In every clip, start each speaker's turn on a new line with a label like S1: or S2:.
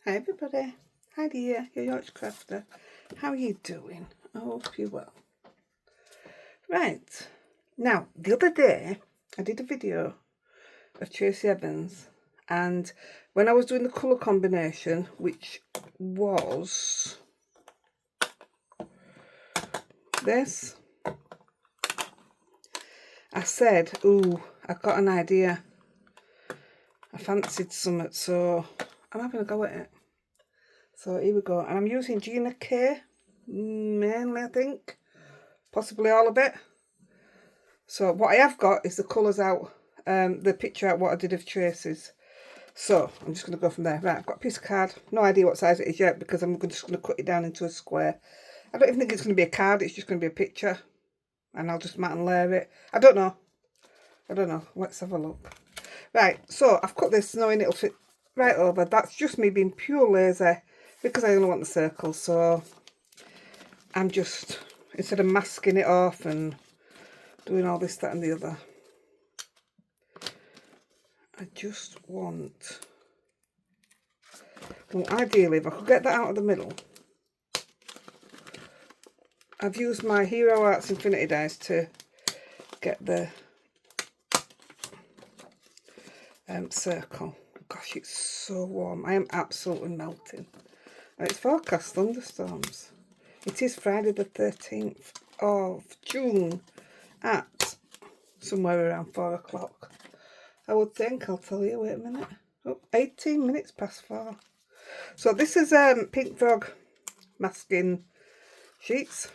S1: Hi everybody, Heidi here, your Yorkshire crafter. How are you doing? I hope you're well. Right, now the other day I did a video of Tracy Evans, and when I was doing the colour combination, which was this, I said, ooh, I've got an idea. I fancied something, so I'm having a go at it. So here we go, and I'm using Gina K mainly, I think, possibly all of it. So what I have got is the colours out, the picture out what I did of Tracy's. So I'm just going to go from there. Right, I've got a piece of card. No idea what size it is yet because I'm just going to cut it down into a square. I don't even think it's going to be a card. It's just going to be a picture. And I'll just mat and layer it. I don't know. Let's have a look. Right, so I've cut this knowing it'll fit right over. That's just me being pure lazy because I only want the circle. So I'm just, instead of masking it off and doing all this, that and the other, I just want, well, ideally if I could get that out of the middle. I've used my Hero Arts Infinity dies to get the circle. Gosh, it's so warm. I am absolutely melting. And it's forecast thunderstorms. It is Friday the 13th of June at somewhere around 4 o'clock. I would think, I'll tell you, wait a minute. Oh, 18 minutes past 4. So this is Pink Frog masking sheets.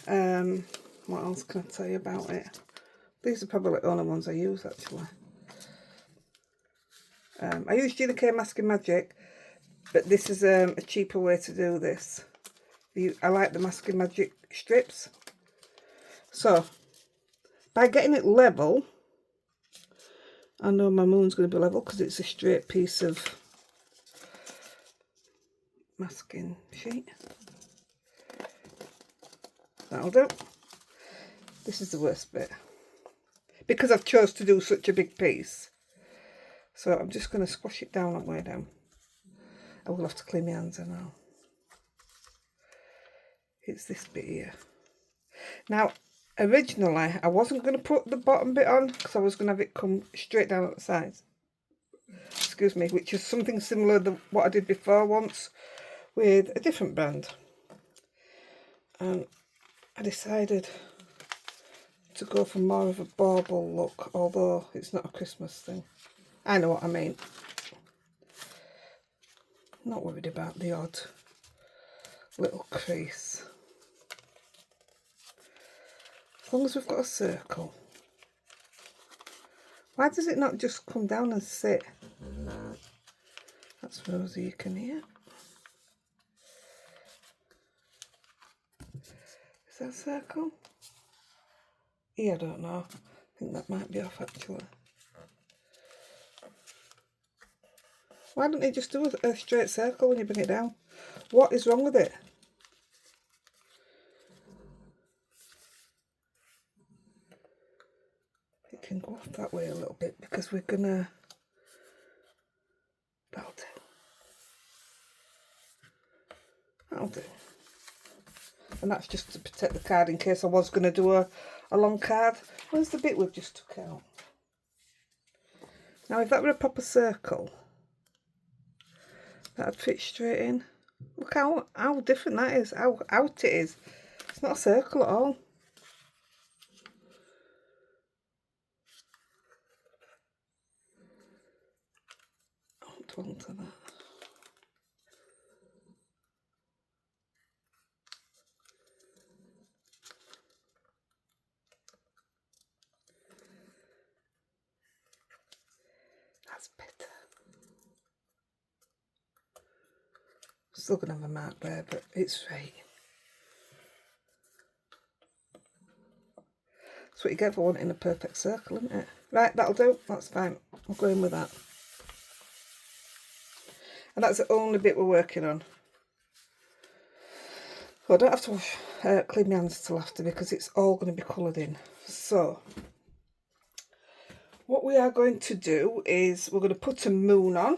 S1: What else can I tell you about it? These are probably the only ones I use actually. I use Gina K Masking Magic, but this is a cheaper way to do this. I like the Masking Magic strips. So, by getting it level, I know my moon's going to be level because it's a straight piece of masking sheet. That'll do. This is the worst bit. Because I've chose to do such a big piece. So I'm just going to squash it down and way down. I will have to clean my hands, I know. It's this bit here. Now, originally, I wasn't going to put the bottom bit on because I was going to have it come straight down at the sides. Excuse me, which is something similar to what I did before once with a different brand. And I decided to go for more of a bauble look, although it's not a Christmas thing. I know what I mean. Not worried about the odd little crease. As long as we've got a circle. Why does it not just come down and sit? That's Rosie, you can hear. Is that a circle? Yeah, I don't know. I think that might be off actually. Why don't you just do a straight circle when you bring it down? What is wrong with it? It can go off that way a little bit because we're gonna... That'll do. That'll do. And that's just to protect the card in case I was going to do a long card. Where's the bit we've just took out? Now if that were a proper circle, that'd fit straight in. Look how different that is, how out it is. It's not a circle at all. Hold on to that. That's better. Still gonna have a mark there, but it's right. That's what you get for wanting a perfect circle, isn't it? Right, that'll do. That's fine. I'm going with that. And that's the only bit we're working on. Well, I don't have to clean my hands till after because it's all going to be coloured in. So, What we are going to do is we're going to put a moon on.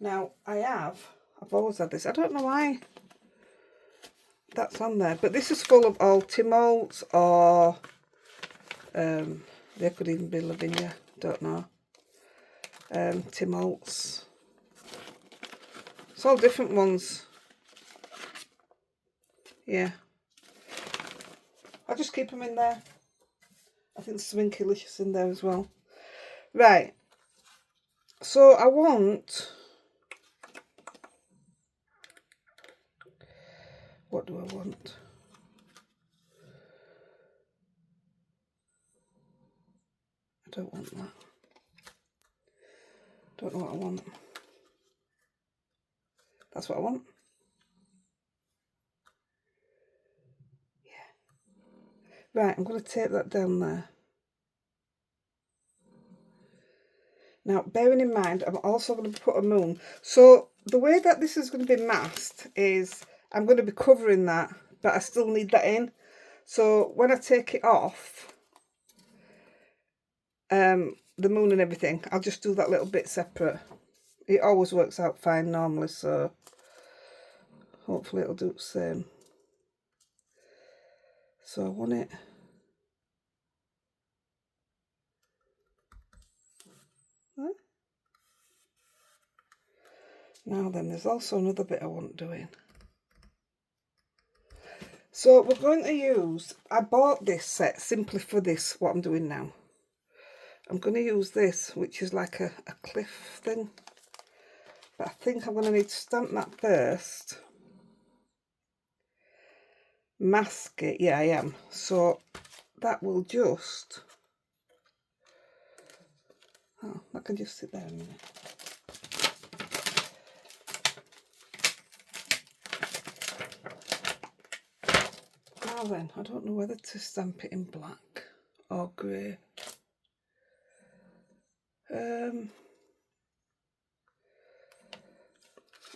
S1: Now, I've always had this. I don't know why that's on there, but this is full of all Timolts or they could even be Lavinia, don't know. Timolts. It's all different ones. Yeah. I'll just keep them in there. I think there's something delicious in there as well. Right. So I want... What do I want? I don't want that. Don't know what I want. That's what I want. Yeah. Right, I'm going to take that down there. Now, bearing in mind, I'm also going to put a moon. So the way that this is going to be masked is I'm going to be covering that, but I still need that in. So when I take it off, the moon and everything, I'll just do that little bit separate. It always works out fine normally, so hopefully it'll do the same. So I want it. Huh? Now then, there's also another bit I want doing. So we're going to use, I bought this set simply for this, what I'm doing now. I'm going to use this, which is like a cliff thing. But I think I'm going to need to stamp that first. Mask it, yeah I am. So that will just, oh, that can just sit there a minute. Now then, I don't know whether to stamp it in black or grey.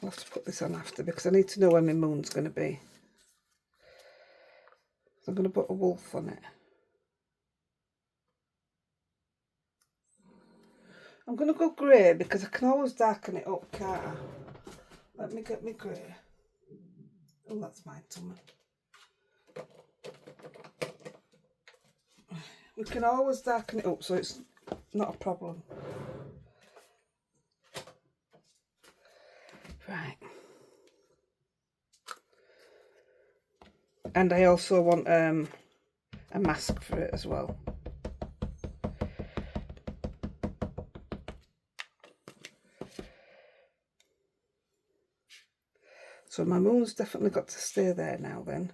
S1: I'll have to put this on after because I need to know where my moon's going to be. So I'm going to put a wolf on it. I'm going to go grey because I can always darken it up, can't I? Let me get me grey. Oh, that's my tummy. We can always darken it up so it's not a problem. Right. And I also want a mask for it as well. So my moon's definitely got to stay there now then.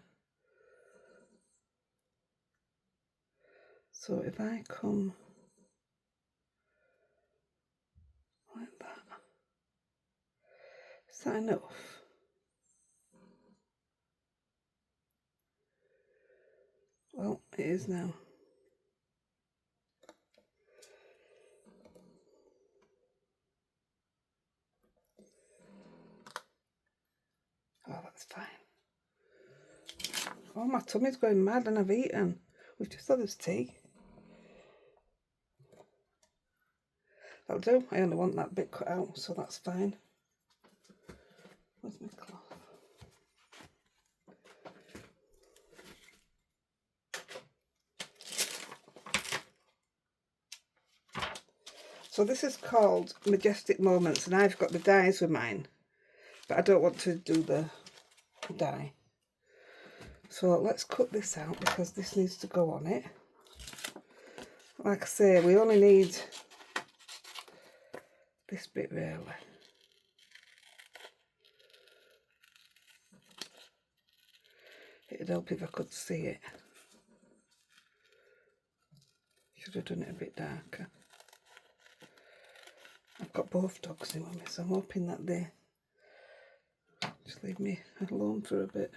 S1: So if I come like that, is that enough? Well, it is now. Oh, that's fine. Oh, my tummy's going mad and I've eaten. We've just had this tea. That'll do. I only want that bit cut out, so that's fine. Where's my cloth? So this is called Majestic Moments, and I've got the dies with mine, but I don't want to do the die. So let's cut this out because this needs to go on it. Like I say, we only need this bit really. It'd help if I could see it. Should have done it a bit darker. I've got both dogs in with me, so I'm hoping that they just leave me alone for a bit.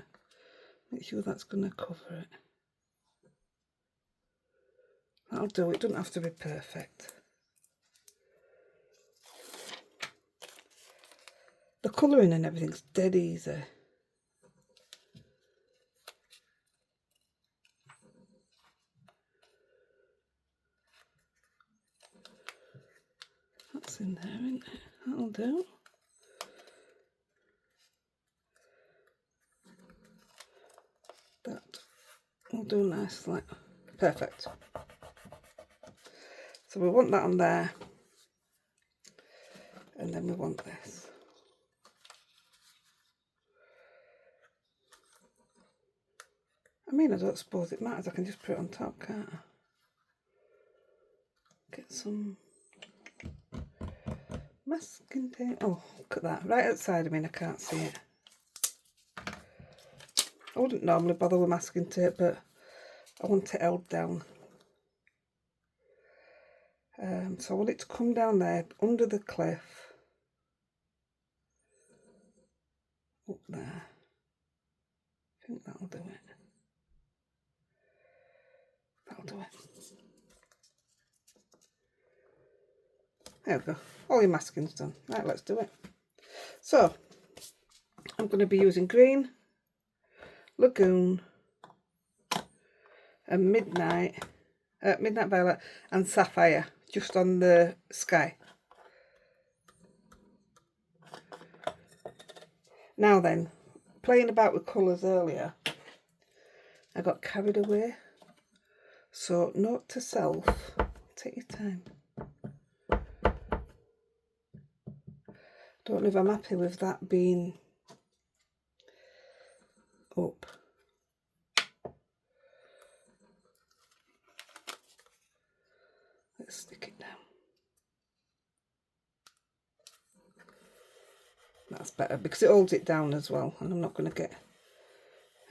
S1: Make sure that's going to cover it. That'll do. It doesn't have to be perfect. The colouring and everything's dead easy. there, isn't it? That'll do. That will do nicely. Perfect. So we want that on there. And then we want this. I mean, I don't suppose it matters. I can just put it on top, can't I? Get some masking tape. Oh, look at that. Right outside of me and I can't see it. I wouldn't normally bother with masking tape, but I want it held down. So I want it to come down there, under the cliff. Up there. I think that'll do it. That'll do it. There we go. All your masking's done. Right, let's do it. So, I'm going to be using green, lagoon, and midnight violet, and sapphire, just on the sky. Now then, playing about with colours earlier, I got carried away. So, note to self, take your time. Don't know if I'm happy with that being up. Let's stick it down. That's better because it holds it down as well, and I'm not going to get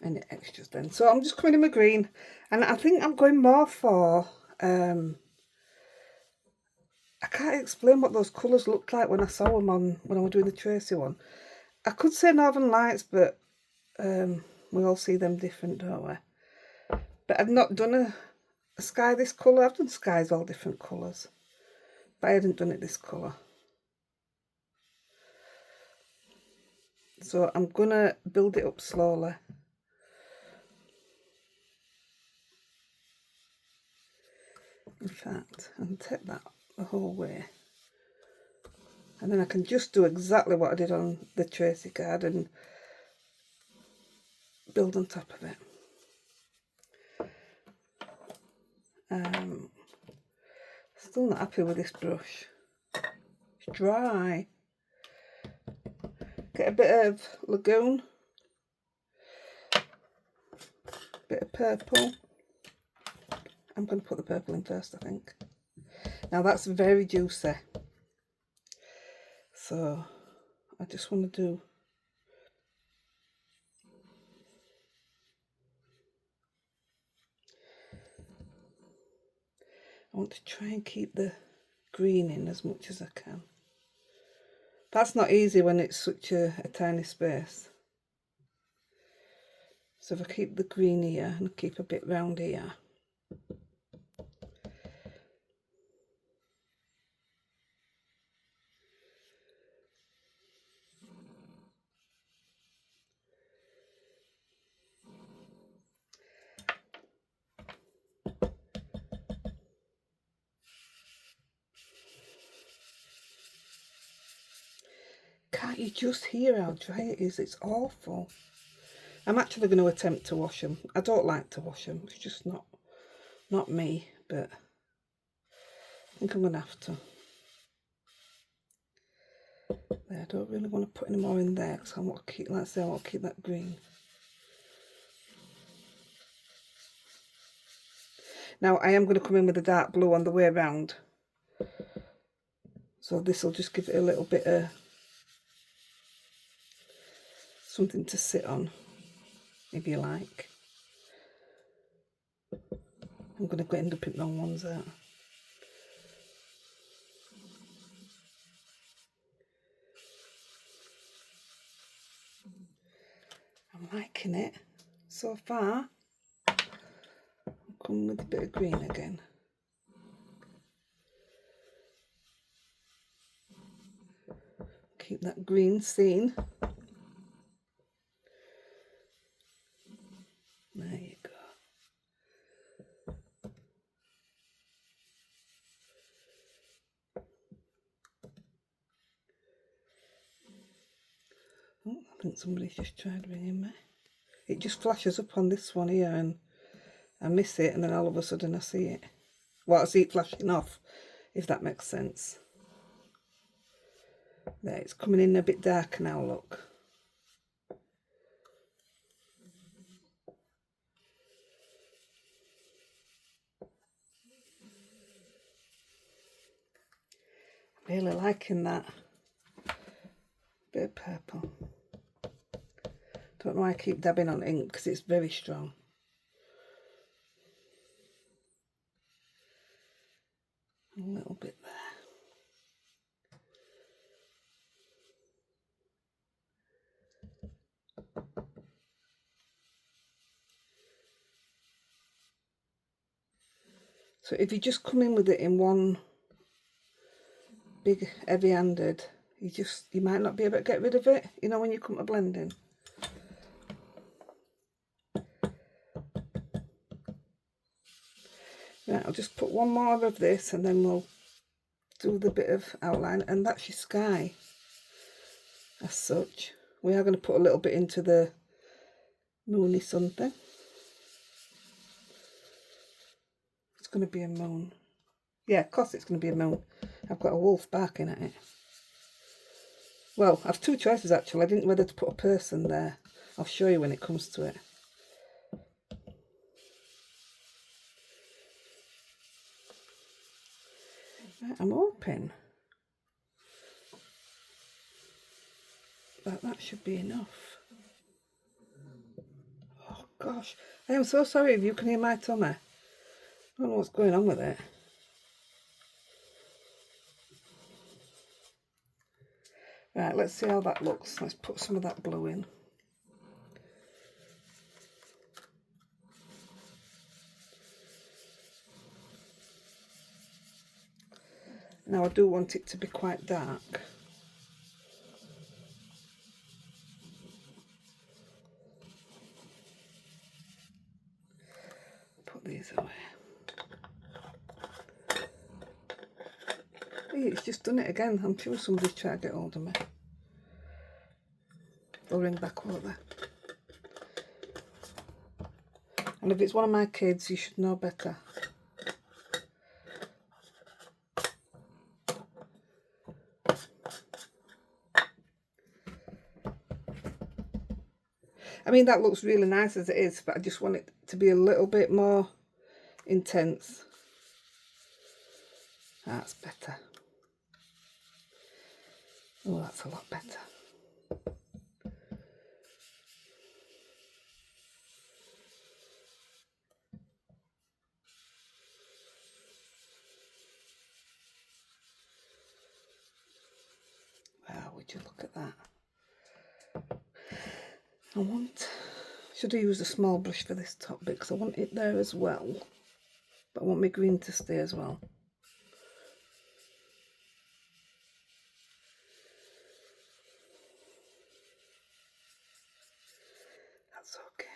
S1: any extras then. So I'm just coming in with green, and I think I'm going more for I can't explain what those colours looked like when I saw them on when I was doing the Tracy one. I could say Northern Lights, but we all see them different, don't we? But I've not done a sky this colour. I've done skies all different colours, but I hadn't done it this colour. So I'm going to build it up slowly. In fact, I can take that the whole way. And then I can just do exactly what I did on the Tracy card and build on top of it. Still not happy with this brush. It's dry. Get a bit of lagoon. Bit of purple. I'm going to put the purple in first, I think. Now that's very juicy. So I just want to do I want to try and keep the green in as much as I can. That's not easy when it's such a tiny space. So if I keep the green here and keep a bit round here. Can't you just hear how dry it is? It's awful. I'm actually going to attempt to wash them. I don't like to wash them. It's just not me, but I think I'm going to have to. There, I don't really want to put any more in there because I want to keep, let's say I want to keep that green. Now I am going to come in with the dark blue on the way around. So this will just give it a little bit of something to sit on, if you like. I'm going to end up in wrong ones out. I'm liking it so far. I'll come with a bit of green again. Keep that green seen. There you go. I think somebody's just tried ringing me. It just flashes up on this one here and I miss it and then all of a sudden I see it. Well, I see it flashing off, if that makes sense. There, it's coming in a bit darker now, look. Really liking that bit of purple. Don't know why I keep dabbing on ink because it's very strong. A little bit there. So if you just come in with it in one big heavy-handed, you might not be able to get rid of it, you know, when you come to blending. Right, I'll just put one more of this and then we'll do the bit of outline, and that's your sky as such. We are going to put a little bit into the moony sun thing. It's going to be a moon. Yeah, of course it's going to be a moon. I've got a wolf barking at it. Well, I've two choices actually. I didn't know whether to put a person there. I'll show you when it comes to it. Right, I'm hoping that should be enough. Oh gosh, I am so sorry if you can hear my tummy. I don't know what's going on with it. Right, let's see how that looks. Let's put some of that blue in. Now I do want it to be quite dark. Put these away. Hey, it's just done it again. I'm sure somebody's trying to get hold of me. They'll ring back over. And if it's one of my kids, you should know better. I mean, that looks really nice as it is, but I just want it to be a little bit more intense. That's better. Oh, that's a lot better. Wow, would you look at that? Should have used a small brush for this top bit because I want it there as well. But I want my green to stay as well. That's okay.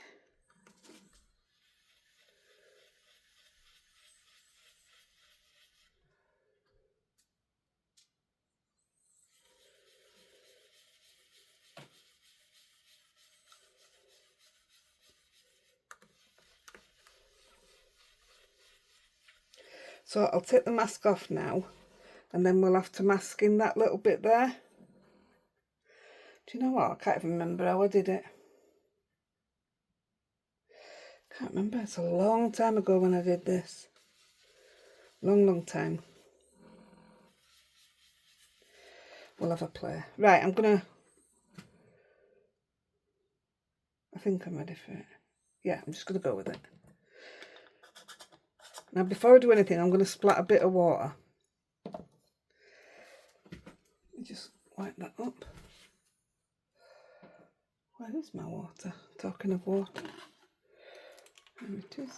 S1: So I'll take the mask off now and then we'll have to mask in that little bit there. Do you know what? I can't even remember how I did it. Can't remember. It's a long time ago when I did this. Long time. We'll have a play. Right, I think I'm ready for it. Yeah, I'm just going to go with it. Now, before I do anything, I'm going to splat a bit of water. Just wipe that up. Where is my water? Talking of water. There it is.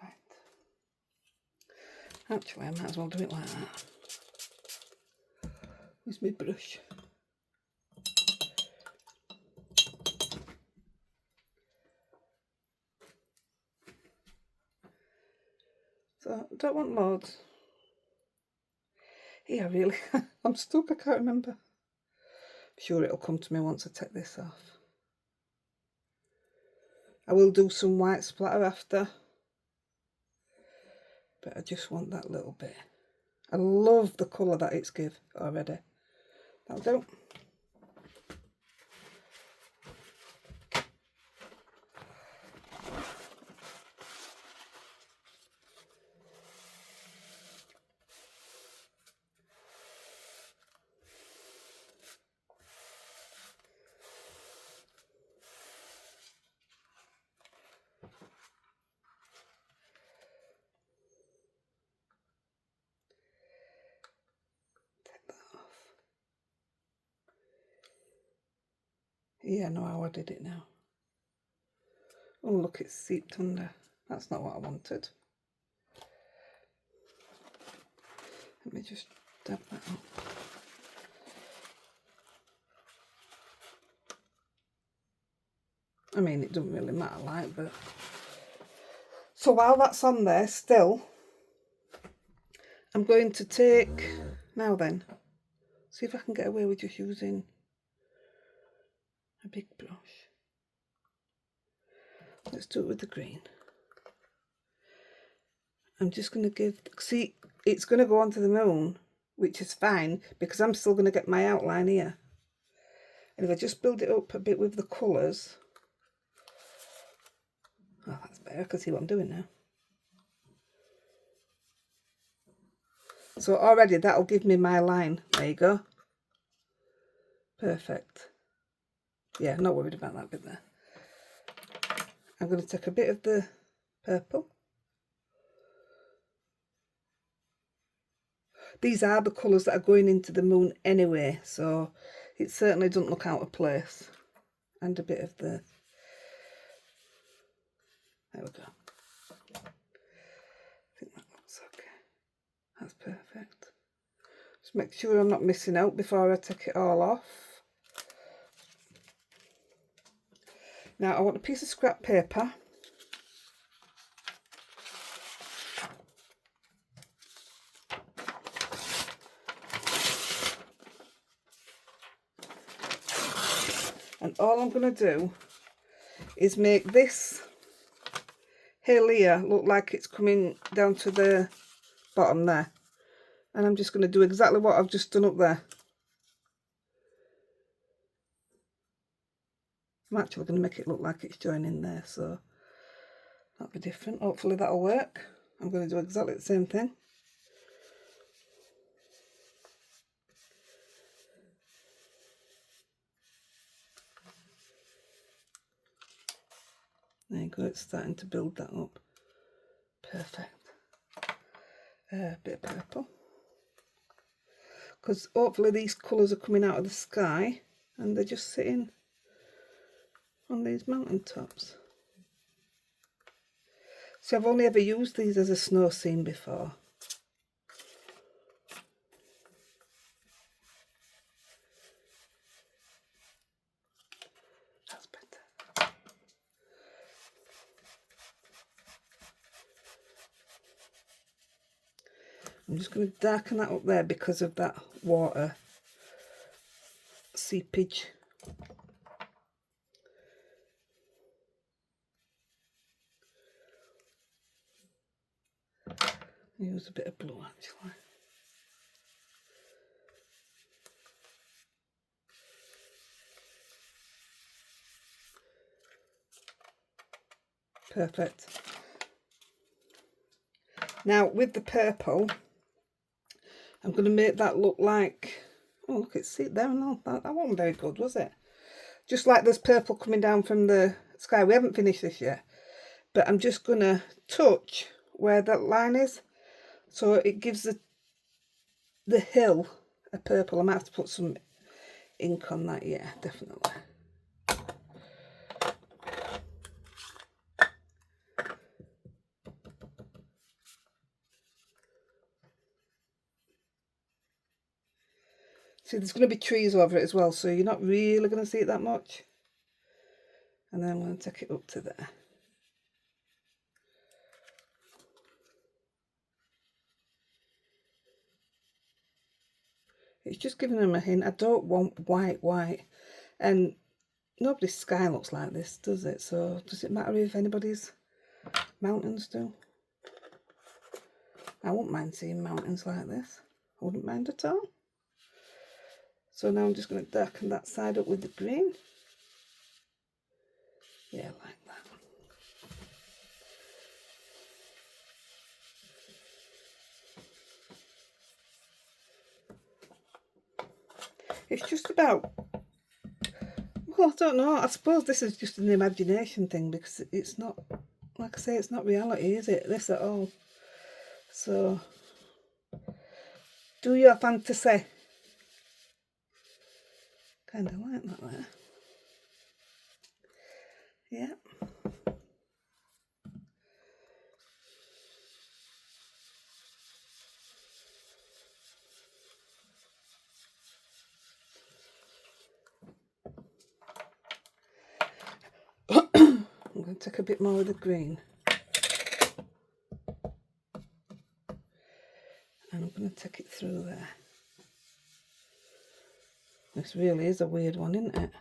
S1: Right. Actually, I might as well do it like that. Where's my brush? So I don't want loads. Yeah, really, I'm stuck, I can't remember. I'm sure it'll come to me once I take this off. I will do some white splatter after, but I just want that little bit. I love the colour that it's give already. That'll do. Take that off. Yeah, I know how I did it now. Oh, look, it's seeped under. That's not what I wanted. Let me just dab that up. I mean, it doesn't really matter, like, but... So while that's on there still, I'm going to take... Now then, see if I can get away with just using a big brush. Let's do it with the green. I'm just going to give... See, it's going to go onto the moon, which is fine, because I'm still going to get my outline here. And if I just build it up a bit with the colours... Oh, that's better. I can see what I'm doing now. So already that'll give me my line. There you go. Perfect. Yeah, not worried about that bit there. I'm going to take a bit of the purple. These are the colours that are going into the moon anyway, so it certainly doesn't look out of place. And a bit of the... There we go. I think that looks okay. That's perfect. Just make sure I'm not missing out before I take it all off. Now I want a piece of scrap paper. And all I'm going to do is make this hill here look like it's coming down to the bottom there. And I'm just going to do exactly what I've just done up there. I'm actually going to make it look like it's joining there, so that'll be different. Hopefully that'll work. I'm going to do exactly the same thing. There you go, it's starting to build that up. Perfect. A bit of purple. Because hopefully these colours are coming out of the sky and they're just sitting on these mountain tops. See, I've only ever used these as a snow scene before. That's better. I'm just going to darken that up there because of that water seepage. Use a bit of blue actually. Perfect. Now with the purple, I'm going to make that look like, oh look, it's see there and all. That wasn't very good, was it? Just like there's purple coming down from the sky. We haven't finished this yet, but I'm just going to touch where that line is, so it gives the hill a purple. I might have to put some ink on that, yeah, definitely. See, there's going to be trees over it as well, so you're not really going to see it that much. And then I'm going to take it up to there. It's just giving them a hint. I don't want white. And nobody's sky looks like this, does it? So does it matter if anybody's mountains do? I wouldn't mind seeing mountains like this. I wouldn't mind at all. So now I'm just going to darken that side up with the green. Yeah, like that. It's just about, well, I don't know. I suppose this is just an imagination thing because it's not, like I say, it's not reality, is it? This at all. So, do your fantasy. Kind of like that there. Yeah. I'm going to take a bit more of the green. And I'm going to take it through there. This really is a weird one, isn't it?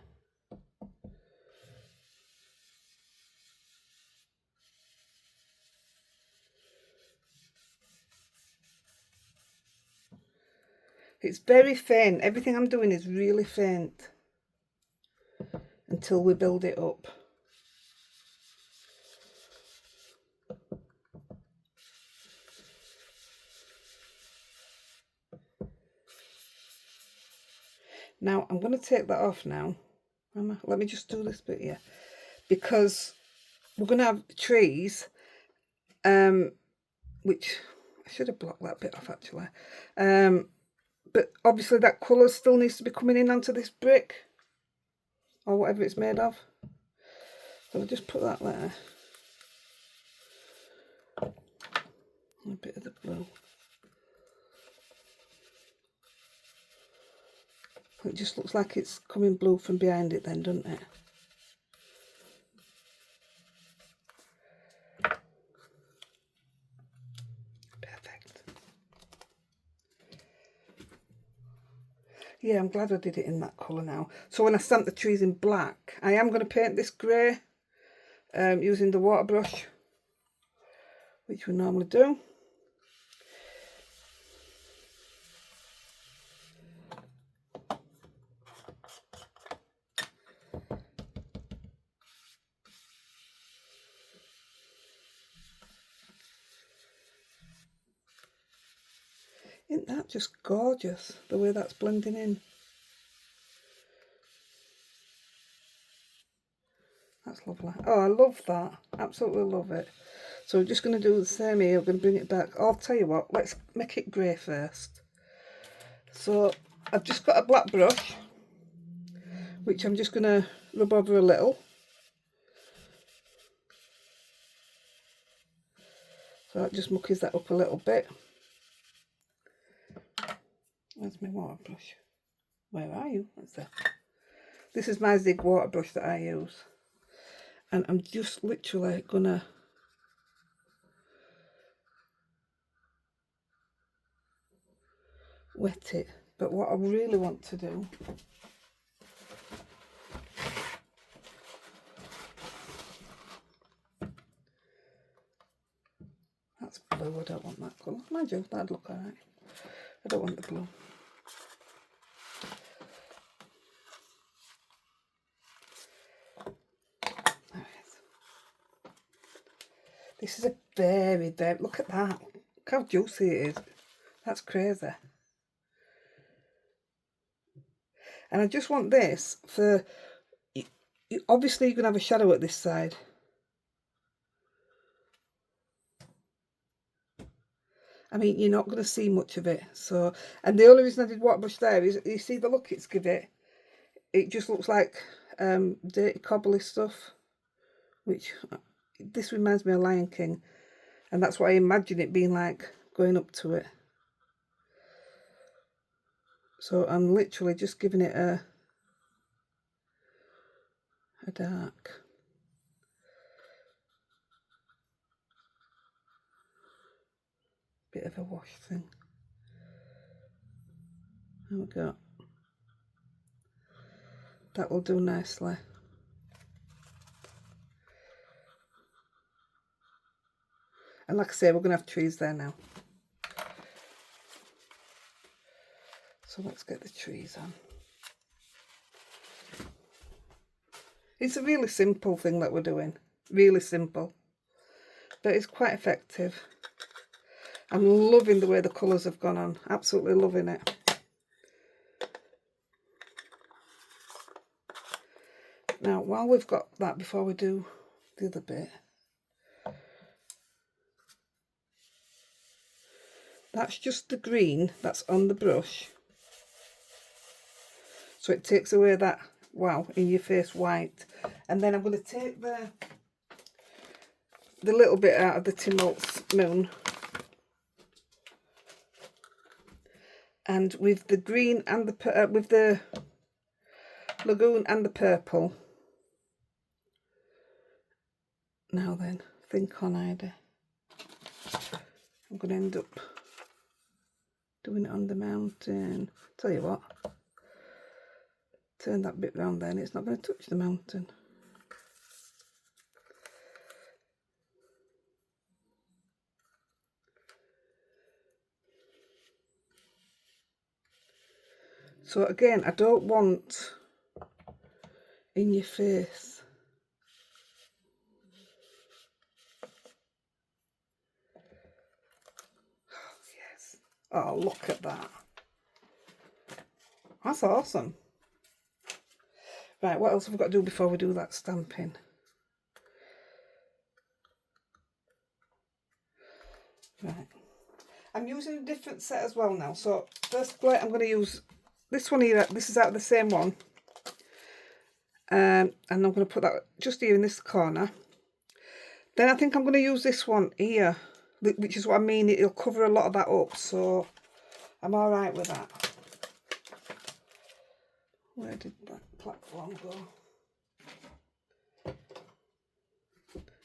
S1: It's very faint. Everything I'm doing is really faint until we build it up. Now, I'm going to take that off now. Let me just do this bit here. Because we're going to have trees, which I should have blocked that bit off actually. But obviously that colour still needs to be coming in onto this brick. Or whatever it's made of. So I'll just put that there. A bit of the blue. It just looks like it's coming blue from behind it then, doesn't it? Perfect. Yeah, I'm glad I did it in that colour now. So when I stamp the trees in black, I am going to paint this grey using the water brush, which we normally do. Isn't that just gorgeous, the way that's blending in? That's lovely. Oh, I love that. Absolutely love it. So we're just going to do the same here. We're going to bring it back. I'll tell you what, let's make it grey first. So I've just got a black brush, which I'm just going to rub over a little. So that just muckies that up a little bit. Where's my water brush? Where are you? That's there. This is my Zig water brush that I use. And I'm just literally gonna wet it. But what I really want to do, that's blue, I don't want that colour. Mind you, that'd look alright. I don't want the blue. This is a very, very, look at that. Look how juicy it is. That's crazy. And I just want this for, obviously you're going to have a shadow at this side. I mean, you're not going to see much of it. So, and the only reason I did water brush there is, you see the look it's give it? It just looks like dirty cobbly stuff, which, this reminds me of Lion King. And that's what I imagine it being like going up to it. So I'm literally just giving it a dark. Bit of a wash thing. There we go. That will do nicely. And like I say, we're going to have trees there now. So let's get the trees on. It's a really simple thing that we're doing. Really simple. But it's quite effective. I'm loving the way the colours have gone on. Absolutely loving it. Now, while we've got that, before we do the other bit, that's just the green that's on the brush. So it takes away that, wow, in your face white. And then I'm going to take the little bit out of the Timolt's Moon. And with the green and the, with the Lagoon and the purple. Now then, think on Heidi. I'm going to end up doing it on the mountain. Tell you what, turn that bit round there and it's not going to touch the mountain. So again, I don't want in your face. Oh, look at that. That's awesome. Right, what else have we got to do before we do that stamping? Right. I'm using a different set as well now. So firstly, I'm going to use this one here. This is out of the same one. And I'm going to put that just here in this corner. Then I think I'm going to use this one here, which is what I mean. It'll cover a lot of that up. So I'm all right with that. Where did that platform go?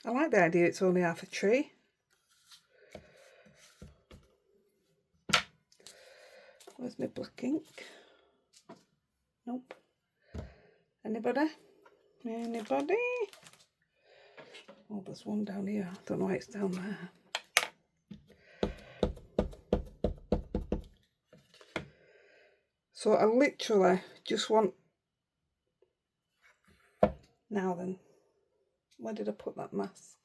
S1: I like the idea it's only half a tree. Where's my black ink? Nope. Anybody? Anybody? Oh, there's one down here. I don't know why it's down there. So I literally just want... Now then, where did I put that mask?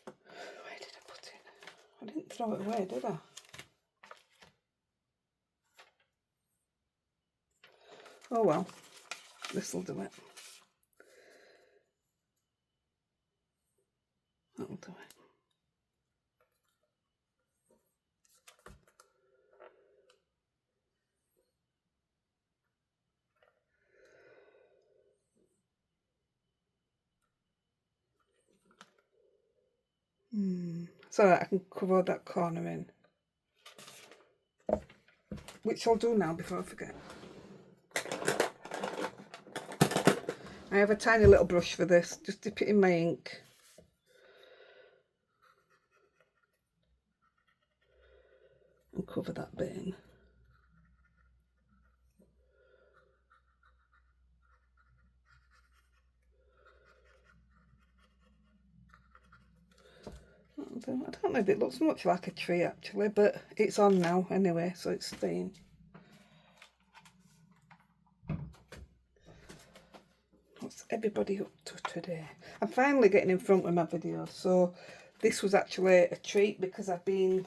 S1: Where did I put it? I didn't throw it away, did I? Oh well, this'll do it. That'll do it. So I can cover that corner in. Which I'll do now before I forget. I have a tiny little brush for this. Just dip it in my ink. And cover that bit in. I don't know if it looks much like a tree actually, but it's on now anyway, so it's staying. What's everybody up to today? I'm finally getting in front with my videos, so this was actually a treat because I've been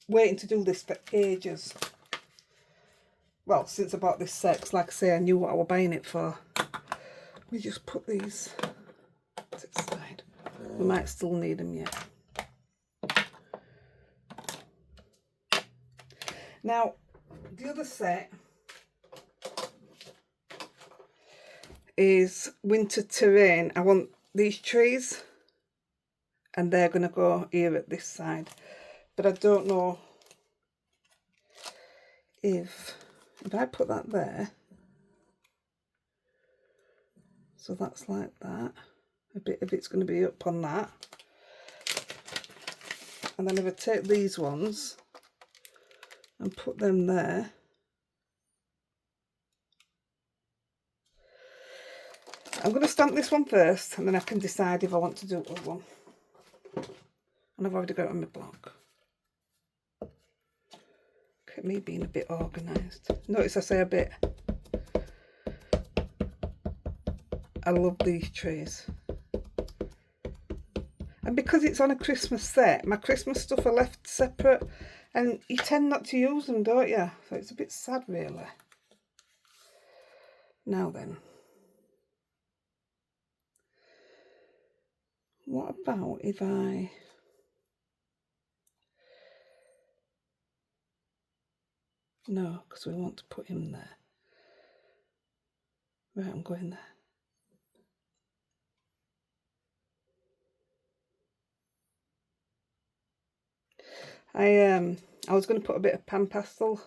S1: waiting to do this for ages. Well, since I bought this set, 'cause like I say, I knew what I was buying it for. Let me just put these to the side. We might still need them yet. Now, the other set is winter terrain. I want these trees and they're going to go here at this side. But I don't know if I put that there, so that's like that. A bit of it's going to be up on that. And then if I take these ones and put them there, I'm going to stamp this one first, and then I can decide if I want to do other one. And I've already got it on my block. Look at me being a bit organised. Notice I say a bit. I love these trays. And because it's on a Christmas set, my Christmas stuff are left separate, and you tend not to use them, don't you? So it's a bit sad, really. Now then. What about if I... No, because we want to put him there. Right, I'm going there. I was going to put a bit of pan pastel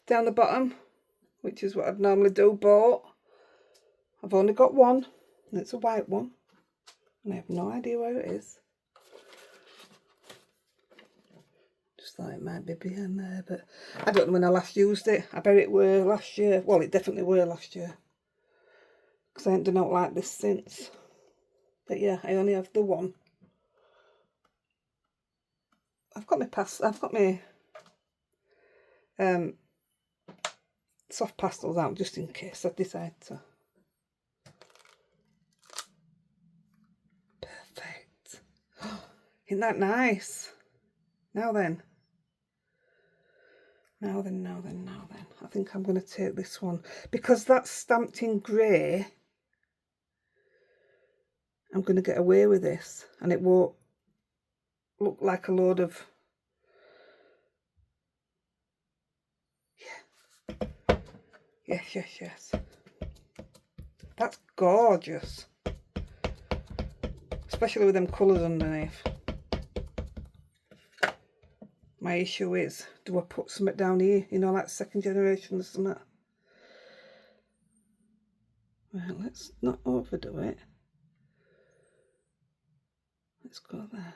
S1: down the bottom, which is what I'd normally do, but I've only got one, and it's a white one, and I have no idea where it is. Just thought it might be behind there, but I don't know when I last used it. I bet it were last year. Well, it definitely were last year, because I ain't done out like this since. But yeah, I only have the one. I've got my soft pastels out just in case I decide to. Perfect. Isn't that nice? Now then. I think I'm going to take this one. Because that's stamped in grey, I'm going to get away with this. And it won't look like a load of... Yeah. Yes. That's gorgeous. Especially with them colours underneath. My issue is, do I put something down here? You know, like second generation or something? Right, let's not overdo it. Let's go there.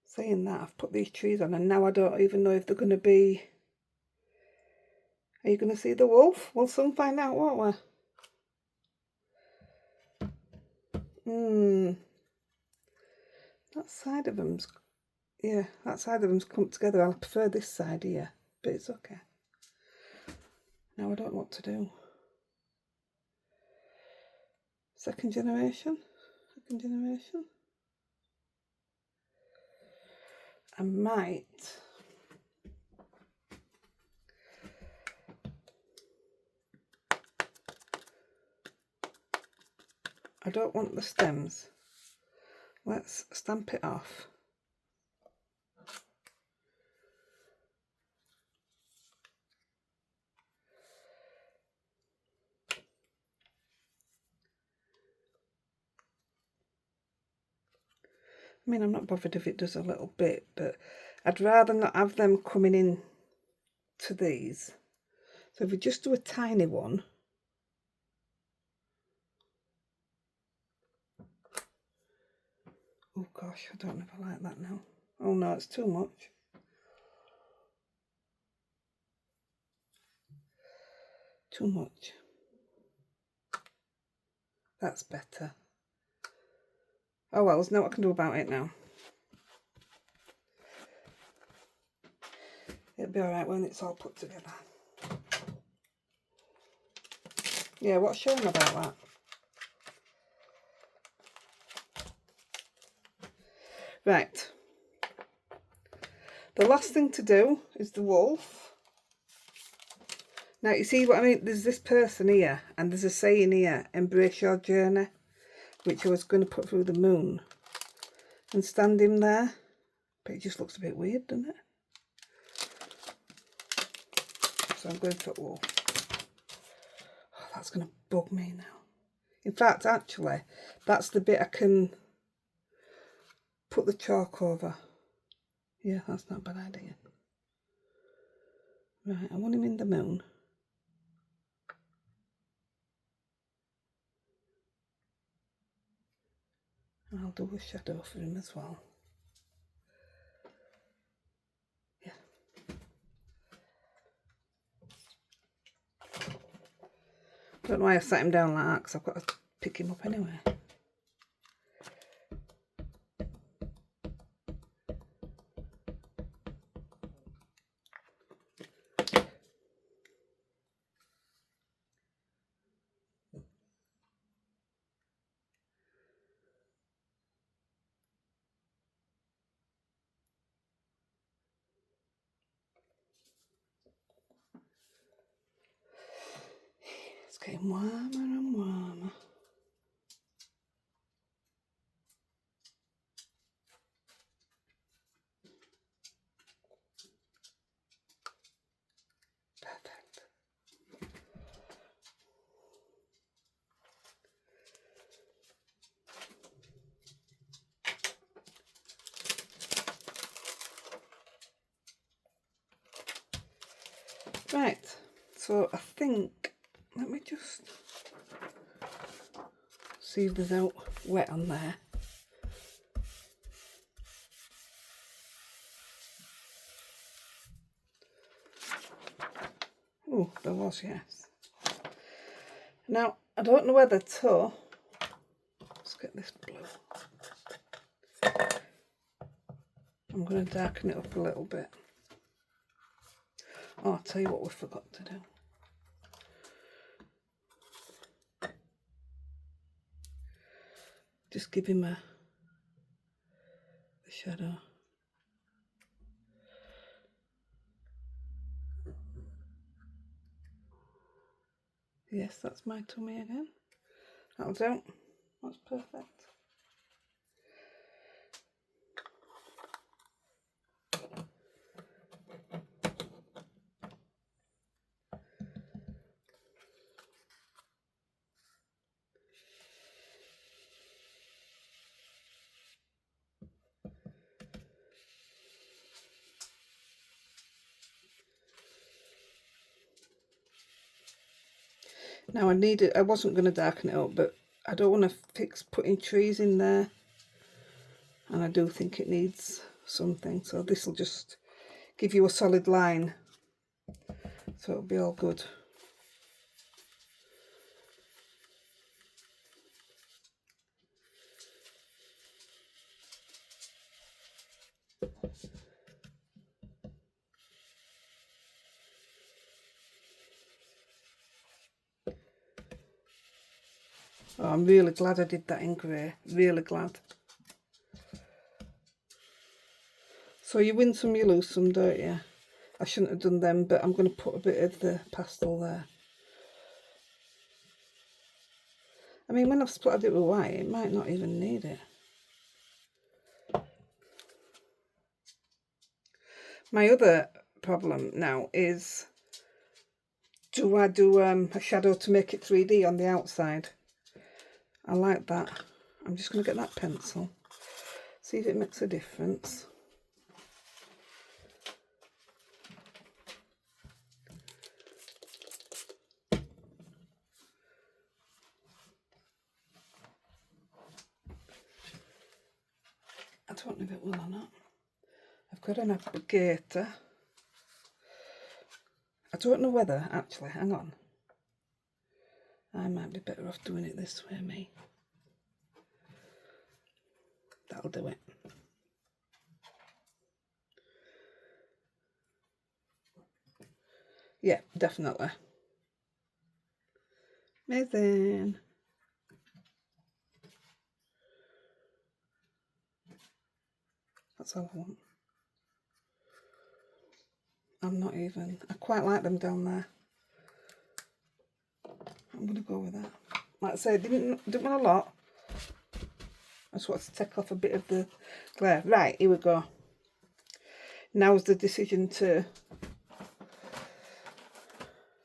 S1: Saying that, I've put these trees on, and now I don't even know if they're going to be... Are you going to see the wolf? We'll soon find out, won't we? That side of them's... Yeah, that side of them's come together. I prefer this side here, but it's okay. Now I don't know what to do. Second generation? I might... I don't want the stems. Let's stamp it off. I mean, I'm not bothered if it does a little bit, but I'd rather not have them coming in to these. So if we just do a tiny one. Oh gosh, I don't know if I like that now. Oh no, it's too much. Too much. That's better. Oh well, there's nothing I can do about it now. It'll be alright when it's all put together. Yeah, what's showing about that? Right. The last thing to do is the wolf. Now, you see what I mean? There's this person here, and there's a saying here, embrace your journey, which I was going to put through the moon and stand him there. But it just looks a bit weird, doesn't it? So I'm going for wolf. Oh, that's going to bug me now. In fact, actually, that's the bit I can put the chalk over. Yeah, that's not a bad idea. Right, I want him in the moon. I'll do a shadow for him as well. Yeah. Don't know why I sat him down like that, because I've got to pick him up anyway. It's getting warmer and warmer. Perfect. Right, so I think, let me just see if there's out wet on there. Oh, there was, yes. Now, I don't know whether to, let's get this blue. I'm going to darken it up a little bit. Oh, I'll tell you what we forgot to do. Just give him a shadow. Yes, that's my tummy again. That'll do. That's perfect. Now I wasn't going to darken it up, but I don't want to fix putting trees in there. And I do think it needs something. So this will just give you a solid line. So it'll be all good. Oh, I'm really glad I did that in grey. Really glad. So you win some, you lose some, don't you? I shouldn't have done them, but I'm going to put a bit of the pastel there. I mean, when I've splattered it with white, it might not even need it. My other problem now is, do I do a shadow to make it 3D on the outside? I like that. I'm just going to get that pencil, see if it makes a difference. I don't know if it will or not. I've got an applicator. I don't know whether, actually, hang on. I might be better off doing it this way, me. That'll do it. Yeah, definitely. Amazing. That's all I want. I'm not even, I quite like them down there. I'm going to go with that. Like I said, didn't want a lot. I just want to take off a bit of the glare. Right, here we go. Now's the decision to,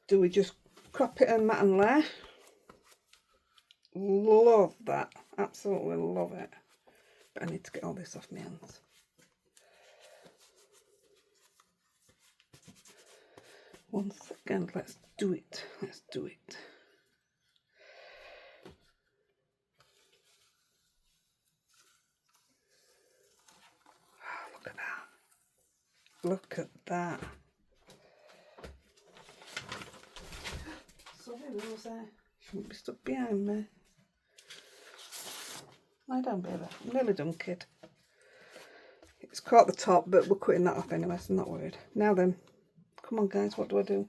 S1: do we just crop it and matte and layer? Love that. Absolutely love it. But I need to get all this off my hands. One second, let's do it. Let's do it. Look at that. Sorry, Rosie. Shouldn't be stuck behind me. Lie down, baby. I'm nearly done, kid. It's caught the top, but we're cutting that off anyway, so I'm not worried. Now then, come on, guys, what do I do?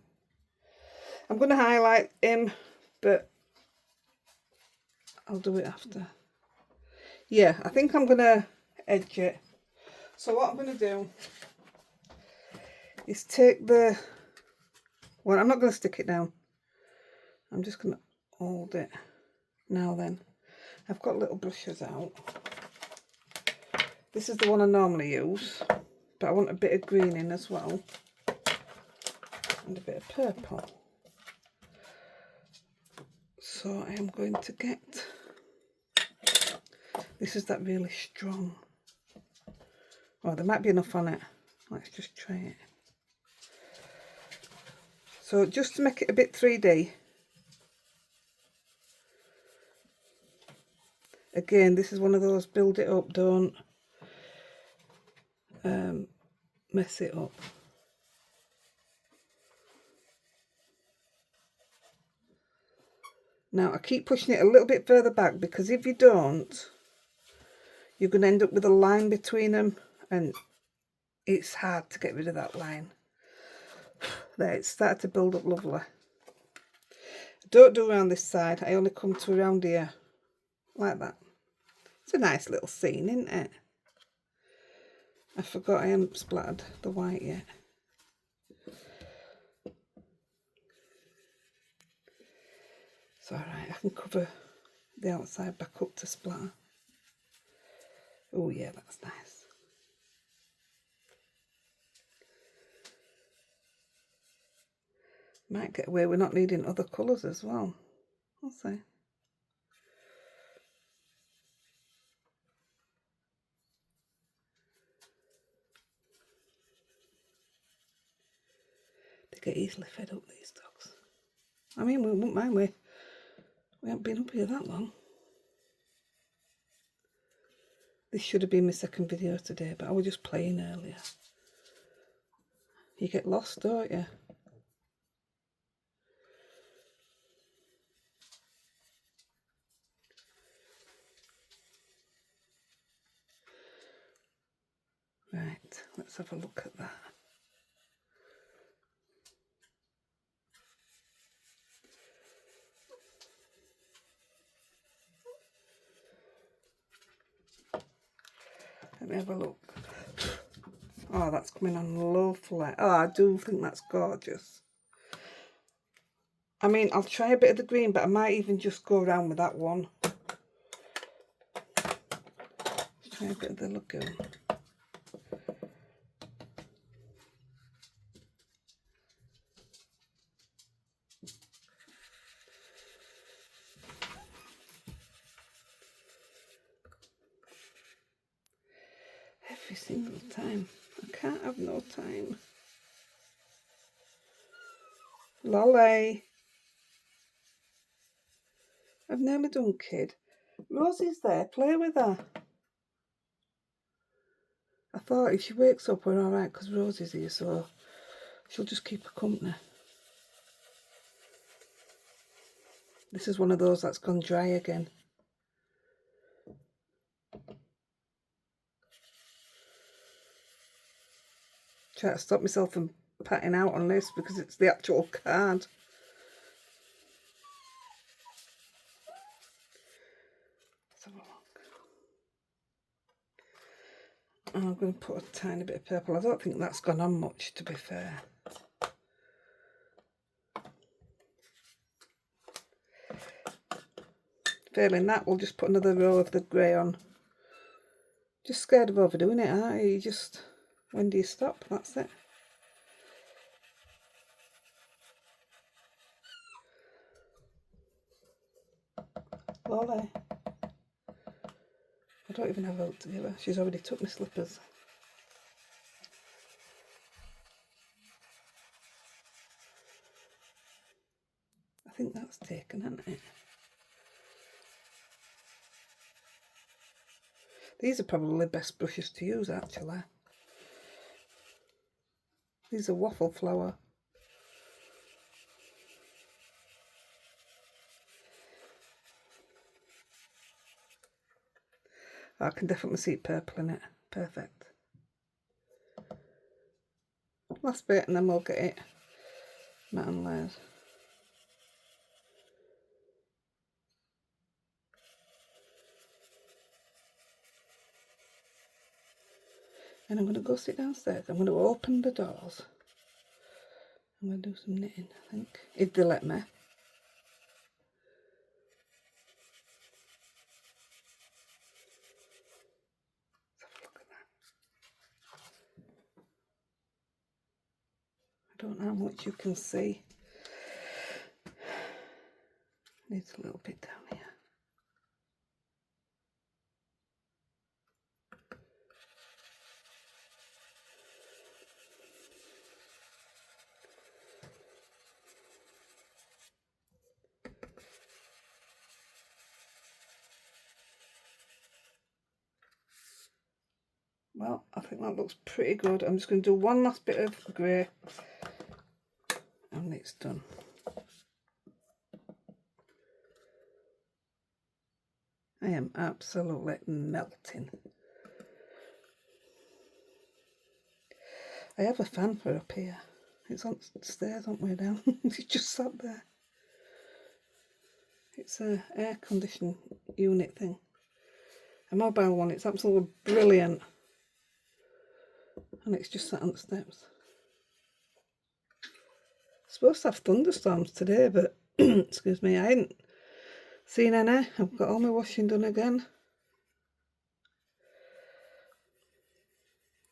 S1: I'm going to highlight him, but I'll do it after. Yeah, I think I'm going to edge it. So what I'm going to do is take the... Well, I'm not going to stick it down. I'm just going to hold it. Now then, I've got little brushes out. This is the one I normally use, but I want a bit of green in as well. And a bit of purple. So I am going to get... This is that really strong. Oh, there might be enough on it. Let's just try it. So just to make it a bit 3D. Again, this is one of those build it up, don't mess it up. Now I keep pushing it a little bit further back because if you don't, you're going to end up with a line between them and it's hard to get rid of that line. There, it's started to build up lovely. Don't do around this side, I only come to around here, like that. It's a nice little scene, isn't it? I forgot I haven't splattered the white yet. It's alright, I can cover the outside back up to splatter. Oh yeah, that's nice. Might get away with not needing other colours as well. I'll see. They get easily fed up, these dogs. I mean, we wouldn't mind, we haven't been up here that long. This should have been my second video today, but I was just playing earlier. You get lost, don't you? Right, let's have a look at that. Let me have a look. Oh, that's coming on lovely. Oh, I do think that's gorgeous. I mean, I'll try a bit of the green, but I might even just go around with that one. Try a bit of the lagoon. Every single time. I can't have no time. Lolly. I've nearly done, kid. Rosie's there. Play with her. I thought if she wakes up, we're alright because Rosie's here, so she'll just keep her company. This is one of those that's gone dry again. Try to stop myself from patting out on this because it's the actual card. Let's have a look. I'm going to put a tiny bit of purple. I don't think that's gone on much, to be fair. Failing that, we'll just put another row of the grey on. Just scared of overdoing it, aren't you? You just, when do you stop? That's it. Lolly. I don't even have a look to give her. She's already took my slippers. I think that's taken, hasn't it? These are probably the best brushes to use, actually. These are waffle flour. I can definitely see purple in it. Perfect. Last bit and then we'll get it matte and layered. And I'm going to go sit downstairs. I'm going to open the doors. I'm going to do some knitting, I think, if they let me. I don't know how much you can see. Needs a little bit down here. Well, I think that looks pretty good. I'm just going to do one last bit of grey and it's done. I am absolutely melting. I have a fan for up here. It's on the stairs, on the way down. It's just sat there. It's a air conditioning unit thing. A mobile one. It's absolutely brilliant. And it's just sat on the steps. Supposed to have thunderstorms today, but excuse me, I ain't seen any. I've got all my washing done again.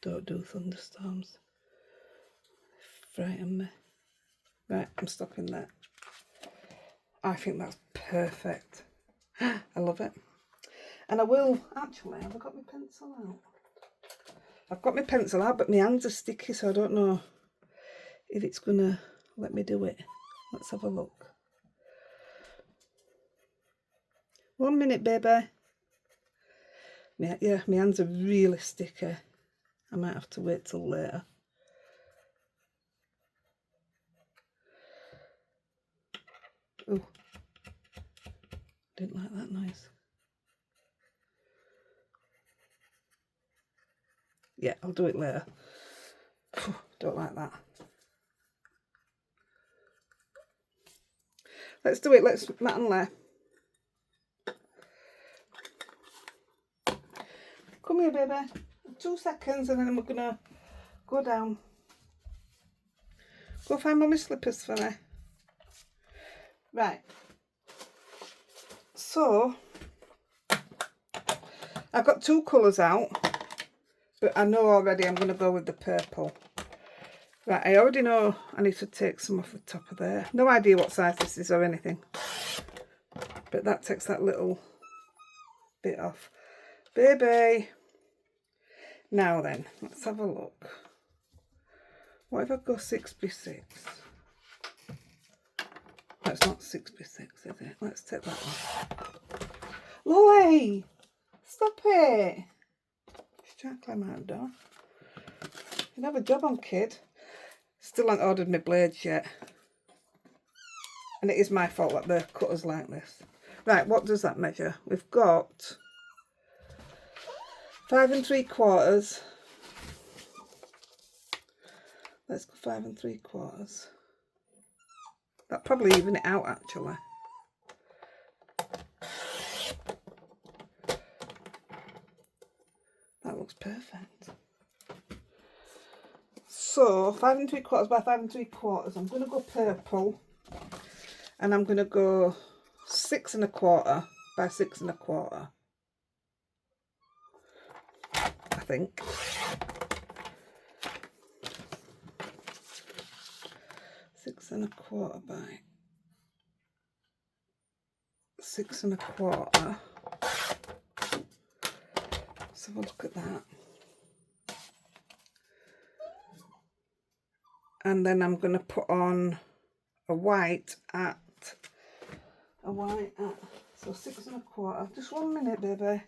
S1: Don't do thunderstorms. They frighten me. Right, I'm stopping there. I think that's perfect. I love it. And I will, actually, have I got my pencil out? I've got my pencil out, but my hands are sticky, so I don't know if it's going to let me do it. Let's have a look. 1 minute, baby. Yeah, my hands are really sticky. I might have to wait till later. Oh, didn't like that noise. Yeah, I'll do it later. Don't like that. Let's do it. Let's matte and layer. Come here, baby. 2 seconds and then we're going to go down. Go find Mummy's slippers for me. Right. So, I've got 2 colours out, but I know already I'm going to go with the purple. Right, I already know I need to take some off the top of there. No idea what size this is or anything. But that takes that little bit off. Baby. Now then, let's have a look. What if I go 6x6? That's not 6x6, is it? Let's take that off. Lolly! Stop it! She's trying to climb out the door. You have a job on, kid. Still haven't ordered my blades yet. And it is my fault that the cutter's like this. Right, what does that measure? We've got 5 3/4. Let's go 5 3/4. That'll probably even it out actually. That looks perfect. So 5 3/4 by 5 3/4. I'm going to go purple, and I'm going to go 6 1/4 by 6 1/4. I think. Six and a quarter by 6 1/4. Let's have a look at that. And then I'm going to put on a white at so 6 1/4. Just 1 minute, baby.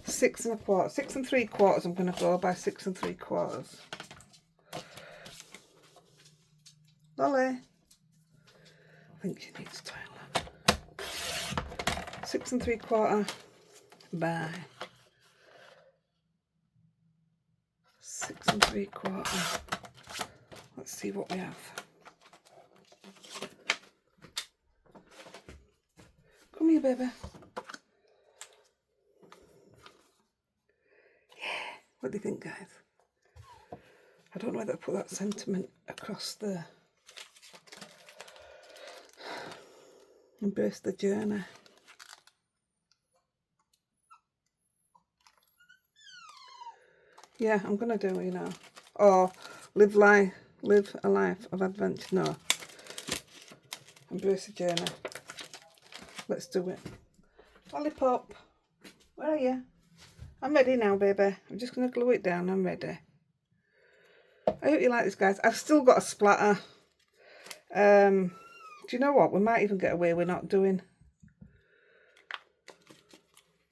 S1: 6 1/4. 6 3/4. I'm going to go by 6 3/4. Lolly. I think she needs toilet. 6 3/4 by 6 3/4. Let's see what we have. Come here, baby. Yeah. What do you think, guys? I don't know whether to put that sentiment across the embrace the journey. Yeah, I'm gonna do, you know, or live a life of adventure. No, embrace the journey. Let's do it. Lollipop, where are you? I'm ready now, baby. I'm just gonna glue it down. I'm ready. I hope you like this, guys. I've still got a splatter. Do you know what? We might even get away with not doing.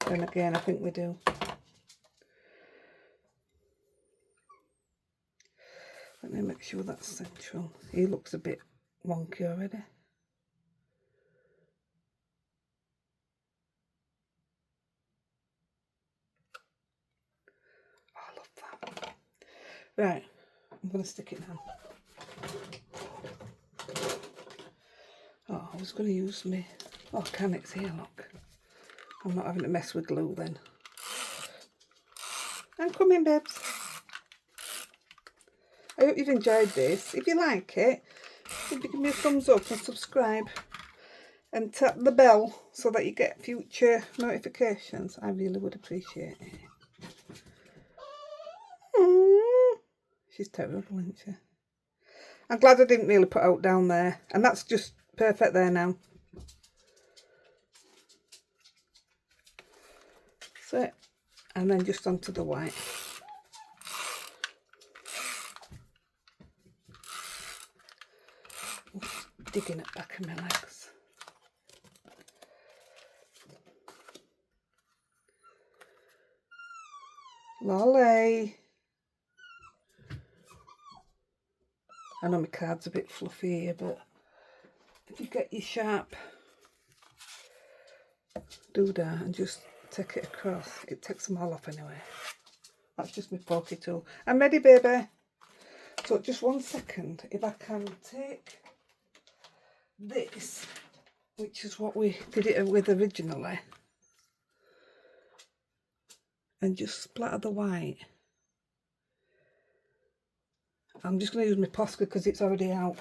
S1: Then again, I think we do. Let me make sure that's central. He looks a bit wonky already. Oh, I love that. Right, I'm going to stick it now. Oh, I was going to use me. Oh, can it's here, look. I'm not having to mess with glue then. I'm coming, babes. I hope you've enjoyed this. If you like it, give me a thumbs up and subscribe. And tap the bell so that you get future notifications. I really would appreciate it. She's terrible, isn't she? I'm glad I didn't really put out down there. And that's just perfect there now. That's it. And then just onto the white. Digging it back in my legs. Lolly. I know my card's a bit fluffy here, but if you get your sharp doodah and just take it across, it takes them all off anyway. That's just my pokey tool. I'm ready, baby. So just 1 second, if I can take this, which is what we did it with originally, and just splatter the white. I'm just going to use my Posca because it's already out.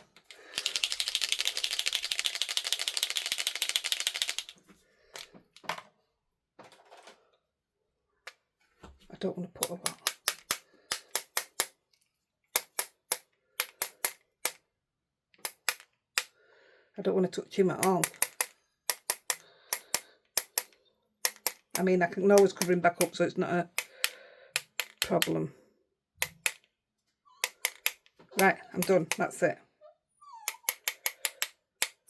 S1: I don't want to put a lot. I don't want to touch him at all. I mean, I can always cover him back up so it's not a problem. Right, I'm done. That's it.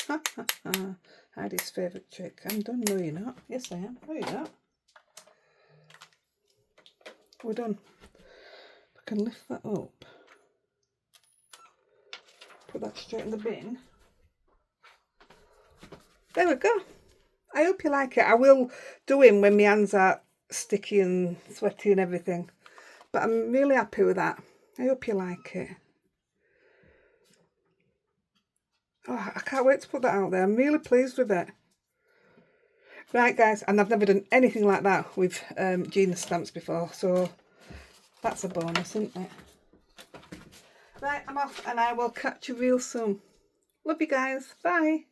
S1: Ha ha ha. Heidi's favourite trick. I'm done. No, you're not. Yes, I am. No, you're not. We're done. I can lift that up. Put that straight in the bin. There we go. I hope you like it. I will do him when my hands are sticky and sweaty and everything. But I'm really happy with that. I hope you like it. Oh, I can't wait to put that out there. I'm really pleased with it. Right, guys, and I've never done anything like that with Gina stamps before, so that's a bonus, isn't it? Right, I'm off, and I will catch you real soon. Love you guys. Bye.